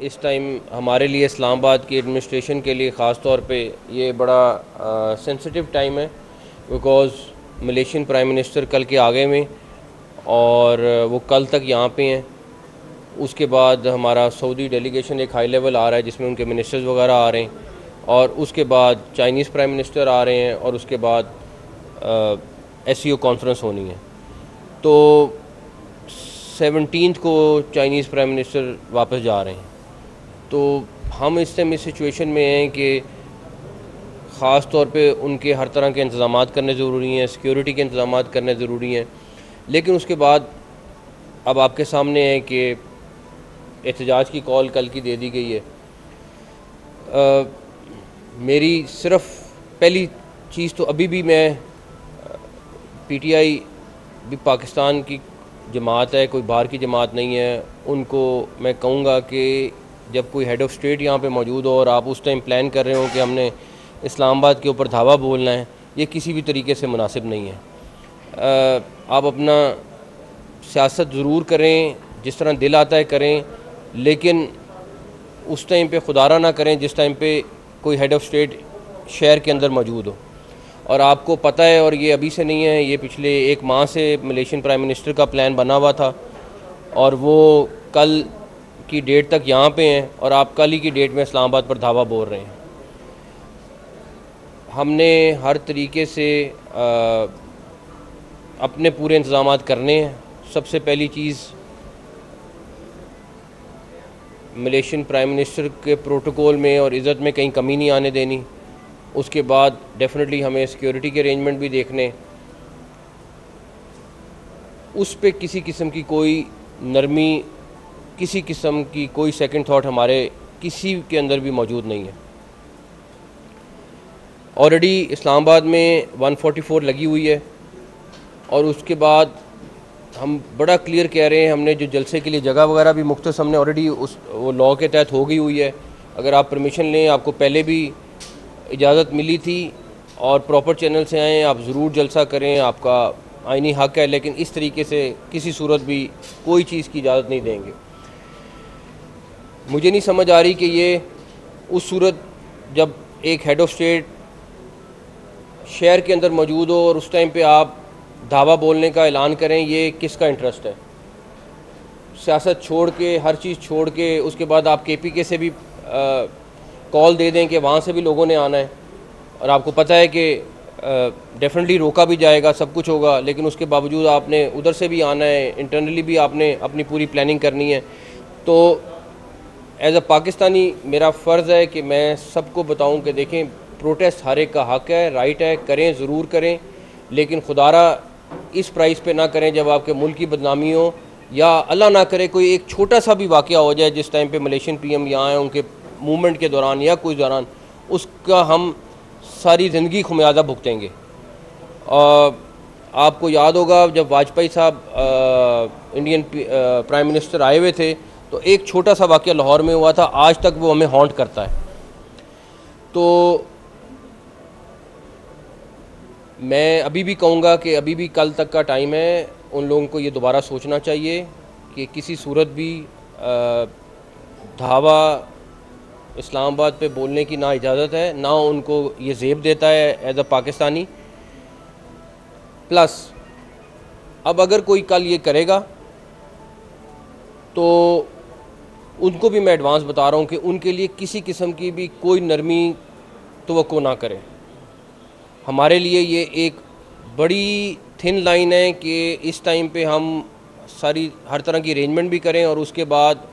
इस टाइम हमारे लिए इस्लामाबाद की एडमिनिस्ट्रेशन के लिए ख़ास तौर पे ये बड़ा सेंसिटिव टाइम है, बिकॉज़ मलेशियन प्राइम मिनिस्टर कल के आगे में और वो कल तक यहाँ पे हैं। उसके बाद हमारा सऊदी डेलीगेशन एक हाई लेवल आ रहा है जिसमें उनके मिनिस्टर्स वगैरह आ रहे हैं, और उसके बाद चाइनीज़ प्राइम मिनिस्टर आ रहे हैं, और उसके बाद SCO कॉन्फ्रेंस होनी है। तो 17 को चाइनीज़ प्राइम मिनिस्टर वापस जा रहे हैं। तो हम इस टाइम इस सिचुएशन में हैं कि ख़ास तौर पे उनके हर तरह के इंतज़ामात करने ज़रूरी हैं, सिक्योरिटी के इंतज़ामात करने ज़रूरी हैं। लेकिन उसके बाद अब आपके सामने है कि एहतजाज की कॉल कल की दे दी गई है। मेरी सिर्फ़ पहली चीज़ तो अभी भी मैं PTI भी पाकिस्तान की जमात है, कोई बाहर की जमात नहीं है। उनको मैं कहूँगा कि जब कोई हेड ऑफ़ स्टेट यहाँ पे मौजूद हो और आप उस टाइम प्लान कर रहे हो कि हमने इस्लामाबाद के ऊपर धावा बोलना है, ये किसी भी तरीके से मुनासिब नहीं है। आप अपना सियासत ज़रूर करें, जिस तरह दिल आता है करें, लेकिन उस टाइम पे खुदारा ना करें जिस टाइम पे कोई हेड ऑफ़ स्टेट शहर के अंदर मौजूद हो। और आपको पता है, और ये अभी से नहीं है, ये पिछले 1 माह से मलेशियन प्राइम मिनिस्टर का प्लान बना हुआ था और वो कल की डेट तक यहाँ पे हैं, और आप कल ही की डेट में इस्लामाबाद पर धावा बोल रहे हैं। हमने हर तरीके से अपने पूरे इंतज़ामात करने हैं। सबसे पहली चीज़ मलेशियन प्राइम मिनिस्टर के प्रोटोकॉल में और इज़्ज़त में कहीं कमी नहीं आने देनी। उसके बाद डेफिनेटली हमें सिक्योरिटी के अरेंजमेंट भी देखने, उस पे किसी किस्म की कोई नरमी, किसी किस्म की कोई सेकंड थॉट हमारे किसी के अंदर भी मौजूद नहीं है। ऑलरेडी इस्लामाबाद में 144 लगी हुई है, और उसके बाद हम बड़ा क्लियर कह रहे हैं, हमने जो जलसे के लिए जगह वगैरह भी मुख्तस हमने ऑलरेडी उस वो लॉ के तहत हो गई हुई है। अगर आप परमिशन लें, आपको पहले भी इजाज़त मिली थी और प्रॉपर चैनल से आएँ, आप ज़रूर जलसा करें, आपका आइनी हक़ है। लेकिन इस तरीके से किसी सूरत भी कोई चीज़ की इजाज़त नहीं देंगे। मुझे नहीं समझ आ रही कि ये उस सूरत जब एक हेड ऑफ़ स्टेट शहर के अंदर मौजूद हो और उस टाइम पे आप धावा बोलने का ऐलान करें, ये किसका इंटरेस्ट है? सियासत छोड़ के, हर चीज़ छोड़ के, उसके बाद आप KPK से भी कॉल दे दें कि वहाँ से भी लोगों ने आना है, और आपको पता है कि डेफिनेटली रोका भी जाएगा, सब कुछ होगा, लेकिन उसके बावजूद आपने उधर से भी आना है, इंटरनली भी आपने अपनी पूरी प्लानिंग करनी है। तो एज़ अ पाकिस्तानी मेरा फ़र्ज़ है कि मैं सबको बताऊं कि देखें, प्रोटेस्ट हर एक का हक़ है, राइट है, करें, ज़रूर करें, लेकिन खुदारा इस प्राइस पे ना करें जब आपके मुल्क की बदनामी हो, या अल्लाह ना करे कोई एक छोटा सा भी वाक़या हो जाए जिस टाइम पे मलेशियन PM यहाँ आए उनके मूवमेंट के दौरान या कोई दौरान, उसका हम सारी ज़िंदगी खुमियाजा भुगतेंगे। आपको याद होगा जब वाजपेयी साहब इंडियन प्राइम मिनिस्टर आए हुए थे, तो एक छोटा सा वाक़या लाहौर में हुआ था, आज तक वो हमें हॉन्ट करता है। तो मैं अभी भी कहूँगा कि अभी भी कल तक का टाइम है, उन लोगों को ये दोबारा सोचना चाहिए कि किसी सूरत भी धावा इस्लामाबाद पे बोलने की ना इजाज़त है, ना उनको ये ज़ेब देता है एज़ अ पाकिस्तानी। प्लस अब अगर कोई कल ये करेगा तो उनको भी मैं एडवांस बता रहा हूँ कि उनके लिए किसी किस्म की भी कोई नरमी तवक्को ना करें। हमारे लिए ये एक बड़ी थिन लाइन है कि इस टाइम पे हम सारी हर तरह की अरेंजमेंट भी करें, और उसके बाद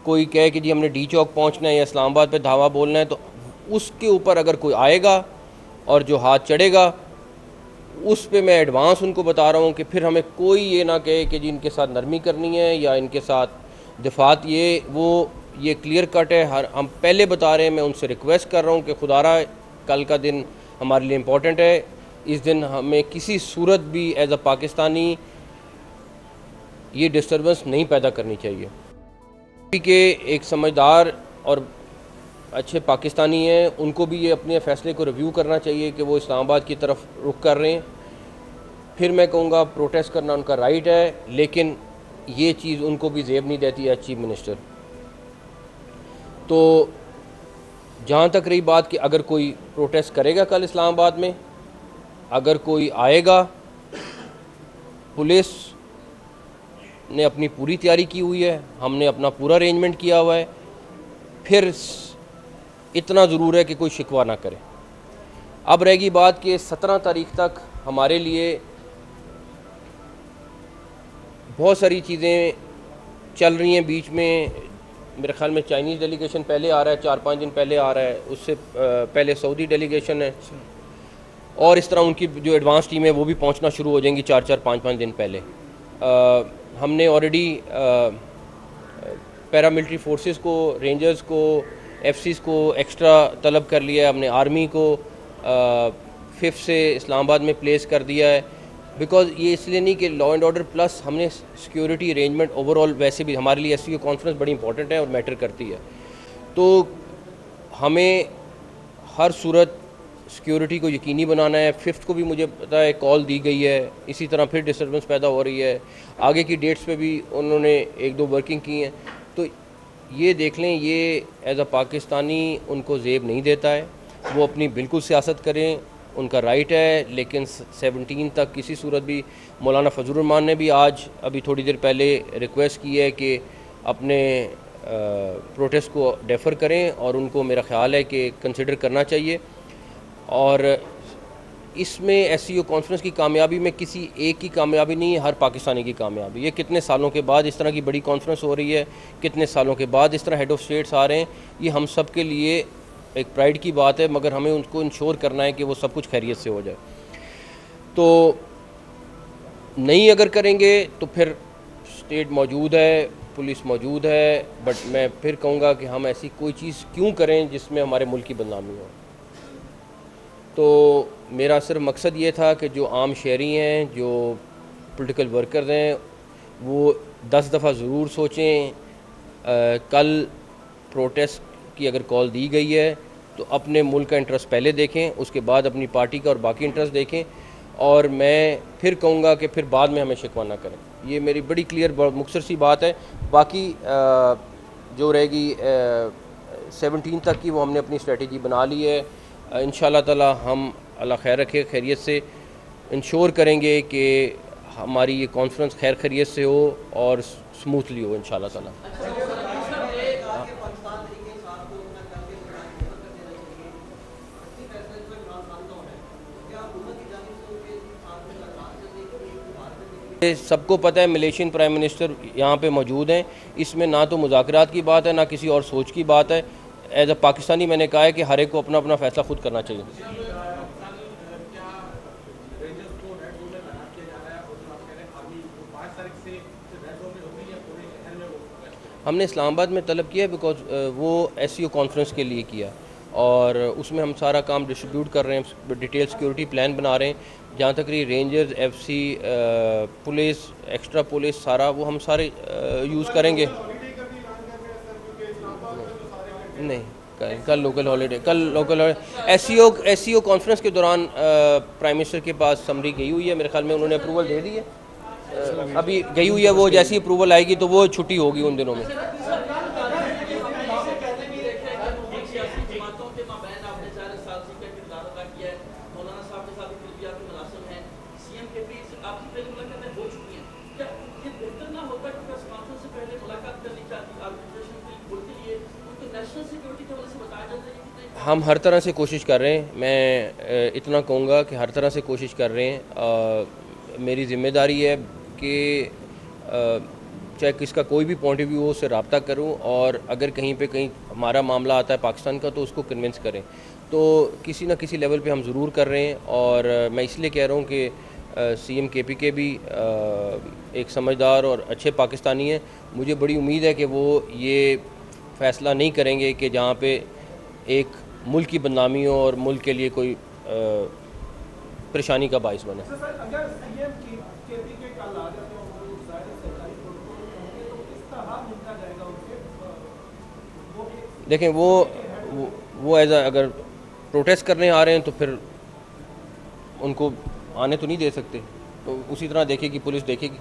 कोई कहे कि जी हमने D चौक पहुँचना है या इस्लामाबाद पे धावा बोलना है, तो उसके ऊपर अगर कोई आएगा और जो हाथ चढ़ेगा, उस पे मैं एडवांस उनको बता रहा हूँ कि फिर हमें कोई ये ना कहे कि जी इनके साथ नरमी करनी है या इनके साथ दिफात, ये क्लियर कट है। हम पहले बता रहे हैं, मैं उनसे रिक्वेस्ट कर रहा हूँ कि खुदारा कल का दिन हमारे लिए इम्पोर्टेंट है। इस दिन हमें किसी सूरत भी एज़ अ पाकिस्तानी ये डिस्टर्बेंस नहीं पैदा करनी चाहिए। कि एक समझदार और अच्छे पाकिस्तानी हैं, उनको भी ये अपने फ़ैसले को रिव्यू करना चाहिए कि वो इस्लामाबाद की तरफ रुख कर रहे हैं। फिर मैं कहूँगा प्रोटेस्ट करना उनका राइट है, लेकिन ये चीज़ उनको भी ज़ेब नहीं देती है चीफ मिनिस्टर। तो जहाँ तक रही बात कि अगर कोई प्रोटेस्ट करेगा कल इस्लामाबाद में, अगर कोई आएगा, पुलिस ने अपनी पूरी तैयारी की हुई है, हमने अपना पूरा अरेंजमेंट किया हुआ है। फिर इतना ज़रूर है कि कोई शिकवा ना करे। अब रहेगी बात कि 17 तारीख तक हमारे लिए बहुत सारी चीज़ें चल रही हैं। बीच में मेरे ख्याल में चाइनीज़ डेलीगेशन पहले आ रहा है, 4-5 दिन पहले आ रहा है, उससे पहले सऊदी डेलीगेशन है, और इस तरह उनकी जो एडवांस टीम है वो भी पहुंचना शुरू हो जाएंगी 4-4, 5-5 दिन पहले। हमने ऑलरेडी पैरामिलिट्री फोर्सेस को, रेंजर्स को, एफसीज को एक्स्ट्रा तलब कर लिया है। हमने आर्मी को 5th से इस्लामाबाद में प्लेस कर दिया है, बिकॉज़ ये इसलिए नहीं कि लॉ एंड ऑर्डर प्लस हमने सिक्योरिटी अरेंजमेंट ओवरऑल, वैसे भी हमारे लिए एससीओ कॉन्फ्रेंस बड़ी इंपॉर्टेंट है और मैटर करती है। तो हमें हर सूरत सिक्योरिटी को यकीनी बनाना है। 5th को भी मुझे पता है कॉल दी गई है, इसी तरह फिर डिस्टर्बेंस पैदा हो रही है। आगे की डेट्स पे भी उन्होंने 1-2 वर्किंग की हैं। तो ये देख लें, ये एज अ पाकिस्तानी उनको ज़ेब नहीं देता है। वो अपनी बिल्कुल सियासत करें, उनका राइट है, लेकिन 17 तक किसी सूरत भी, मौलाना फजलुर रहमान ने भी आज अभी थोड़ी देर पहले रिक्वेस्ट की है कि अपने प्रोटेस्ट को डेफर करें, और उनको मेरा ख्याल है कि कंसिडर करना चाहिए। और इसमें एससीओ कॉन्फ्रेंस की कामयाबी में किसी एक की कामयाबी नहीं है, हर पाकिस्तानी की कामयाबी। ये कितने सालों के बाद इस तरह की बड़ी कॉन्फ्रेंस हो रही है, कितने सालों के बाद इस तरह हेड ऑफ़ स्टेट्स आ रहे हैं, ये हम सब के लिए एक प्राइड की बात है। मगर हमें उनको इंश्योर करना है कि वो सब कुछ खैरियत से हो जाए। तो नहीं अगर करेंगे तो फिर स्टेट मौजूद है, पुलिस मौजूद है, बट मैं फिर कहूँगा कि हम ऐसी कोई चीज़ क्यों करें जिसमें हमारे मुल्क की बदनामी हो। तो मेरा सिर्फ मकसद ये था कि जो आम शहरी हैं, जो पॉलिटिकल वर्कर्स हैं, वो 10 दफ़ा ज़रूर सोचें। कल प्रोटेस्ट की अगर कॉल दी गई है तो अपने मुल्क का इंटरेस्ट पहले देखें, उसके बाद अपनी पार्टी का और बाकी इंटरेस्ट देखें। और मैं फिर कहूँगा कि फिर बाद में हमें शिकवा ना करें। ये मेरी बड़ी क्लियर मुख्तसर सी बात है। बाकी जो रहेगी 17 तक की, वो हमने अपनी स्ट्रेटजी बना ली है। इंशाअल्लाह ताला हम अल्लाह खैर रखे, खैरियत से इंश्योर करेंगे कि हमारी ये कॉन्फ्रेंस खैर खैरियत से हो और स्मूथली हो इंशाअल्लाह ताला। सबको पता है मलेशियन प्राइम मिनिस्टर यहाँ पे मौजूद हैं। इसमें ना तो मुज़ाकरात की बात है, ना किसी और सोच की बात है। एज अ पाकिस्तानी मैंने कहा है कि हर एक को अपना अपना फ़ैसला खुद करना चाहिए। हमने इस्लामाबाद में तलब किया है, बिकॉज वो एससीओ कॉन्फ्रेंस के लिए किया, और उसमें हम सारा काम डिस्ट्रीब्यूट कर रहे हैं, डिटेल सिक्योरिटी प्लान बना रहे हैं। जहाँ तक रही rangers, FC, police, extra police, सारा वो हम सारे यूज़ करेंगे। नहीं, कल लोकल हॉलीडे एससीओ कॉन्फ्रेंस के दौरान प्राइम मिनिस्टर के पास समरी गई हुई है। मेरे ख्याल में उन्होंने अप्रूवल दे दी है, अभी गई हुई है। वो जैसी अप्रूवल आएगी तो वो छुट्टी होगी उन दिनों में। हम हर तरह से कोशिश कर रहे हैं। मैं इतना कहूँगा कि हर तरह से कोशिश कर रहे हैं। मेरी ज़िम्मेदारी है कि चाहे किसका कोई भी पॉइंट ऑफ व्यू हो, उससे रब्ता करूँ, और अगर कहीं पे कहीं हमारा मामला आता है पाकिस्तान का तो उसको कन्विंस करें। तो किसी न किसी लेवल पे हम ज़रूर कर रहे हैं। और मैं इसलिए कह रहा हूँ कि सीएम केपीके भी एक समझदार और अच्छे पाकिस्तानी हैं। मुझे बड़ी उम्मीद है कि वो ये फ़ैसला नहीं करेंगे कि जहाँ पे एक मुल्क की बदनामी हो और मुल्क के लिए कोई परेशानी का बाइस बने। देखें, वो एज अगर प्रोटेस्ट करने आ रहे हैं तो फिर उनको आने तो नहीं दे सकते, तो उसी तरह देखेगी पुलिस, देखेगी।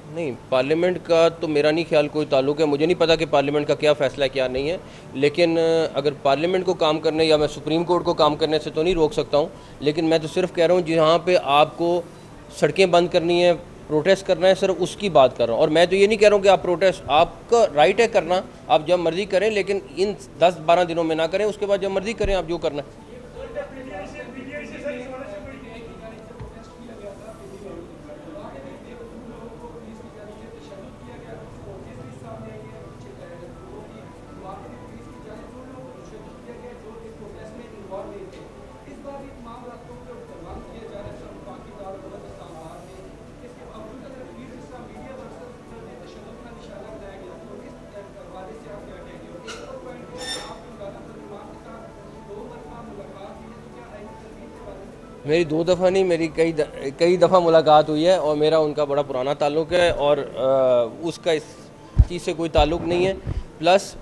नहीं, पार्लियामेंट का तो मेरा नहीं ख्याल कोई ताल्लुक है। मुझे नहीं पता कि पार्लियामेंट का क्या फ़ैसला है क्या नहीं है, लेकिन अगर पार्लियामेंट को काम करने या मैं सुप्रीम कोर्ट को काम करने से तो नहीं रोक सकता हूँ। लेकिन मैं तो सिर्फ कह रहा हूँ जहाँ पे आपको सड़कें बंद करनी है, प्रोटेस्ट करना है, सिर्फ उसकी बात कर रहा हूँ। और मैं तो ये नहीं कह रहा हूँ कि आप प्रोटेस्ट, आपका राइट है करना, आप जब मर्ज़ी करें, लेकिन इन 10-12 दिनों में ना करें, उसके बाद जब मर्ज़ी करें आप जो करना है। मेरी 2 दफ़ा नहीं, मेरी कई दफ़ा मुलाकात हुई है और मेरा उनका बड़ा पुराना ताल्लुक़ है और उसका इस चीज़ से कोई ताल्लुक़ नहीं है। प्लस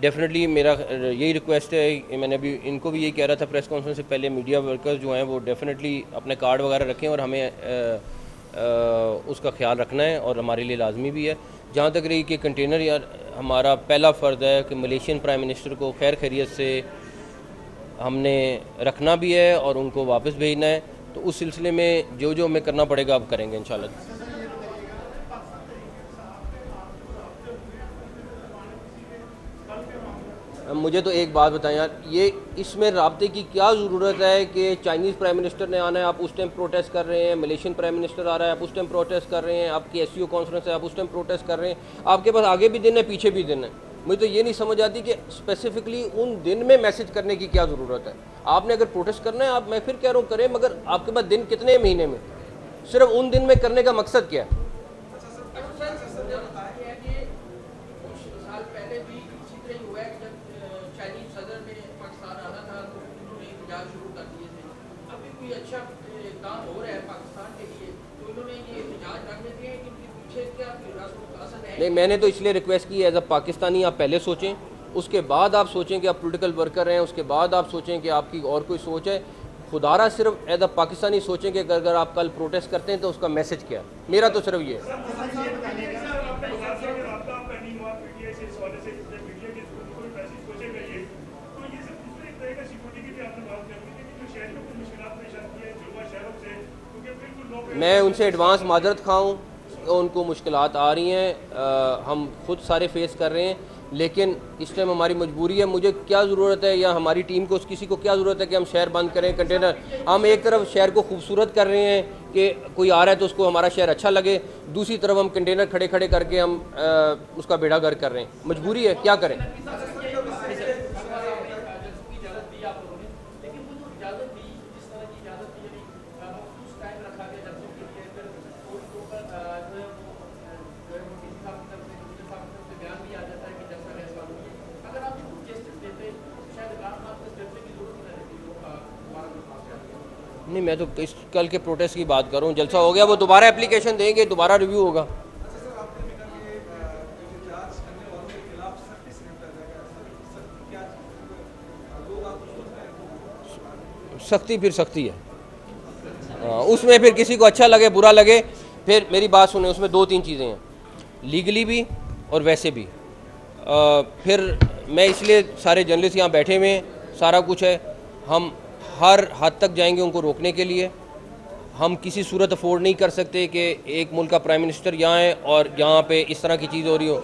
डेफिनेटली मेरा यही रिक्वेस्ट है, मैंने अभी इनको भी यही कह रहा था प्रेस कॉन्फ्रेंस से पहले, मीडिया वर्कर्स जो हैं वो डेफिनेटली अपने कार्ड वगैरह रखें और हमें उसका ख्याल रखना है और हमारे लिए लाजमी भी है। जहाँ तक रही कि कंटेनर, यार हमारा पहला फ़र्ज़ है कि मलेशियन प्राइम मिनिस्टर को खैर खैरियत से हमने रखना भी है और उनको वापस भेजना है। तो उस सिलसिले में जो जो हमें करना पड़ेगा अब करेंगे इंशाल्लाह। मुझे तो एक बात बताएं यार, ये इसमें राब्ते की क्या ज़रूरत है कि चाइनीज़ प्राइम मिनिस्टर ने आना है, आप उस टाइम प्रोटेस्ट कर रहे हैं, मलेशियन प्राइम मिनिस्टर आ रहा है, आप उस टाइम प्रोटेस्ट कर रहे हैं, आपकी SCO कॉन्फ्रेंस है, आप उस टाइम प्रोटेस्ट कर रहे हैं, आपके पास आगे भी दिन है पीछे भी दिन है। मुझे तो ये नहीं समझ आती कि स्पेसिफिकली उन दिन में मैसेज करने की क्या ज़रूरत है। आपने अगर प्रोटेस्ट करना है, आप, मैं फिर कह रहा हूँ करें, मगर आपके पास दिन कितने महीने में, सिर्फ उन दिन में करने का मकसद क्या है? नहीं, मैंने तो इसलिए रिक्वेस्ट की एज अ पाकिस्तानी आप पहले सोचें, उसके बाद आप सोचें कि आप पॉलिटिकल वर्कर हैं, उसके बाद आप सोचें कि आपकी और कोई सोच है। खुदारा सिर्फ एज अ पाकिस्तानी सोचें कि अगर आप कल प्रोटेस्ट करते हैं तो उसका मैसेज क्या है। मेरा तो सिर्फ ये है। मैं उनसे एडवांस माजरत खाऊँ, उनको मुश्किलात आ रही हैं, हम खुद सारे फेस कर रहे हैं, लेकिन इस टाइम हमारी मजबूरी है। मुझे क्या ज़रूरत है या हमारी टीम को, किसी को क्या ज़रूरत है कि हम शहर बंद करें, कंटेनर, हम एक तरफ शहर को खूबसूरत कर रहे हैं कि कोई आ रहा है तो उसको हमारा शहर अच्छा लगे, दूसरी तरफ हम कंटेनर खड़े खड़े करके हम उसका बेड़ा गर्क कर रहे हैं। मजबूरी है, क्या करें। नहीं, मैं तो इस कल के प्रोटेस्ट की बात कर रहा हूँ। जलसा हो गया, वो दोबारा एप्लीकेशन देंगे, दोबारा रिव्यू होगा। सख्ती फिर सख्ती है, उसमें फिर किसी को अच्छा लगे बुरा लगे। फिर मेरी बात सुने, उसमें 2-3 चीज़ें हैं, लीगली भी और वैसे भी। फिर मैं इसलिए, सारे जर्नलिस्ट यहाँ बैठे हुए हैं, सारा कुछ है, हम हर हद तक जाएंगे उनको रोकने के लिए। हम किसी सूरत अफोर्ड नहीं कर सकते कि एक मुल्क का प्राइम मिनिस्टर यहाँ है और यहाँ पे इस तरह की चीज़ हो रही हो।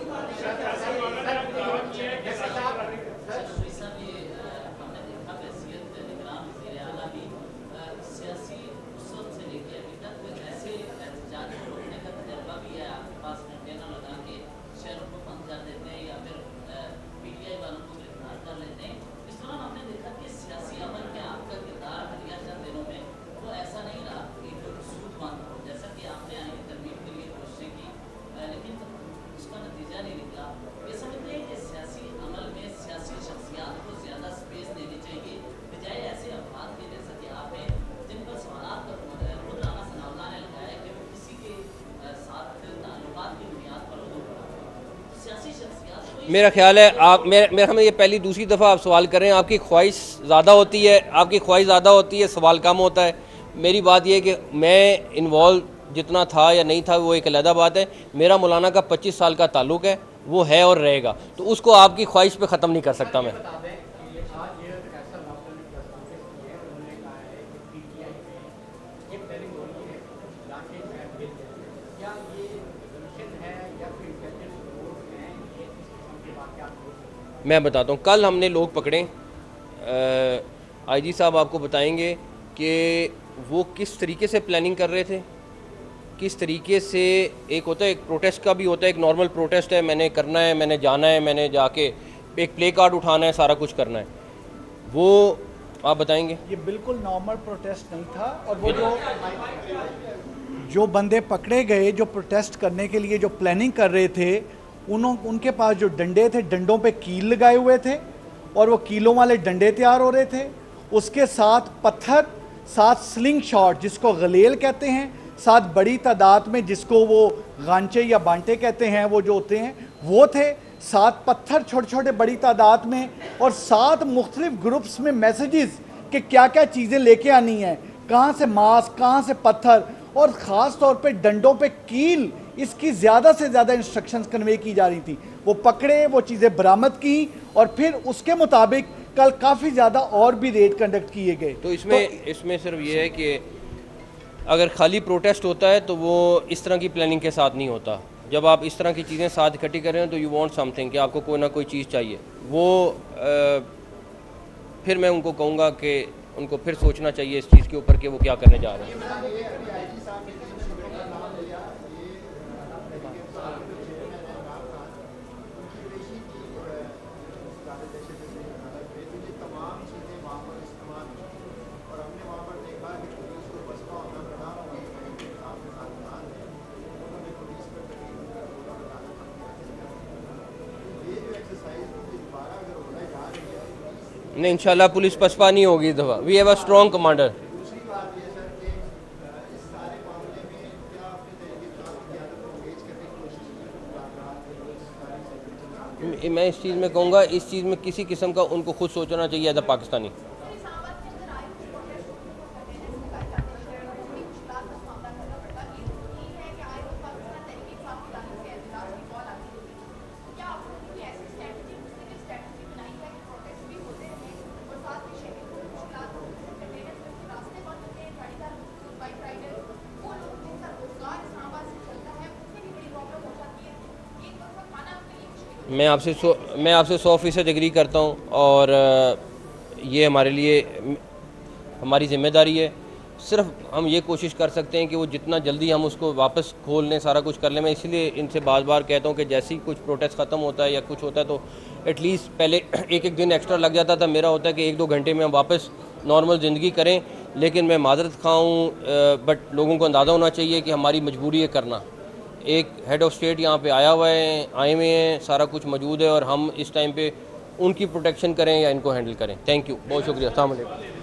मेरा ख्याल है आप, मेरा हमें ये पहली दूसरी दफ़ा आप सवाल कर रहे हैं, आपकी ख्वाहिश ज़्यादा होती है, आपकी ख्वाहिश ज़्यादा होती है, सवाल कम होता है। मेरी बात ये है कि मैं इन्वॉल्व जितना था या नहीं था वो एक अलग बात है। मेरा मौलाना का 25 साल का ताल्लुक़ है, वो है और रहेगा, तो उसको आपकी ख्वाहिश पे ख़त्म नहीं कर सकता मैं। मैं बताता हूँ, कल हमने लोग पकड़े, आईजी साहब आपको बताएंगे कि वो किस तरीके से प्लानिंग कर रहे थे, किस तरीके से। एक होता है, एक प्रोटेस्ट का भी होता है, एक नॉर्मल प्रोटेस्ट है, मैंने करना है, मैंने जाना है, मैंने जाके एक प्ले कार्ड उठाना है, सारा कुछ करना है, वो आप बताएंगे। ये बिल्कुल नॉर्मल प्रोटेस्ट नहीं था। और वो जो बंदे पकड़े गए जो प्रोटेस्ट करने के लिए जो प्लानिंग कर रहे थे, उनके पास जो डंडे थे, डंडों पे कील लगाए हुए थे और वो कीलों वाले डंडे तैयार हो रहे थे। उसके साथ पत्थर, साथ स्लिंग शॉट जिसको गलेल कहते हैं, साथ बड़ी तादाद में जिसको वो गांचे या बांटे कहते हैं, वो जो होते हैं वो थे, साथ पत्थर छोटे छोटे बड़ी तादाद में, और साथ मुख्तलिफ ग्रुप्स में मैसेजेस कि क्या क्या चीज़ें लेके आनी है, कहाँ से मास्क, कहाँ से पत्थर, और ख़ास तौर पे डंडों पे कील, इसकी ज़्यादा से ज़्यादा इंस्ट्रक्शंस कन्वे की जा रही थी। वो पकड़े, वो चीज़ें बरामद की और फिर उसके मुताबिक कल काफ़ी ज़्यादा और भी रेड कंडक्ट किए गए। तो इसमें सिर्फ ये है कि अगर खाली प्रोटेस्ट होता है तो वो इस तरह की प्लानिंग के साथ नहीं होता। जब आप इस तरह की चीज़ें साथ इकट्ठी कर रहे हैं तो यू वांट समथिंग, कि आपको कोई ना कोई चीज़ चाहिए। वो फिर मैं उनको कहूँगा कि उनको फिर सोचना चाहिए इस चीज़ के ऊपर कि वो क्या करने जा रहे हैं। नहीं, इंशाल्लाह पुलिस पसपा नहीं होगी इस दफ़ा। We have a strong commander. मैं इस चीज़ में कहूँगा, इस चीज़ में किसी किस्म का उनको खुद सोचना चाहिए एज अ पाकिस्तानी। मैं आपसे 100% एग्री करता हूँ, और ये हमारे लिए हमारी ज़िम्मेदारी है। सिर्फ हम ये कोशिश कर सकते हैं कि वो जितना जल्दी हम उसको वापस खोल लें, सारा कुछ कर लें। मैं इसलिए इनसे बार बार कहता हूँ कि जैसे ही कुछ प्रोटेस्ट ख़त्म होता है या कुछ होता है तो एटलीस्ट पहले एक दिन एक्स्ट्रा लग जाता था, मेरा होता है कि 1-2 घंटे में हम वापस नॉर्मल ज़िंदगी करें। लेकिन मैं माजरत खाऊँ, बट लोगों को अंदाज़ा होना चाहिए कि हमारी मजबूरी है करना। एक हेड ऑफ़ स्टेट यहाँ पे आए हुए हैं, सारा कुछ मौजूद है, और हम इस टाइम पे उनकी प्रोटेक्शन करें या इनको हैंडल करें। थैंक यू, बहुत शुक्रिया, अस्सलाम वालेकुम।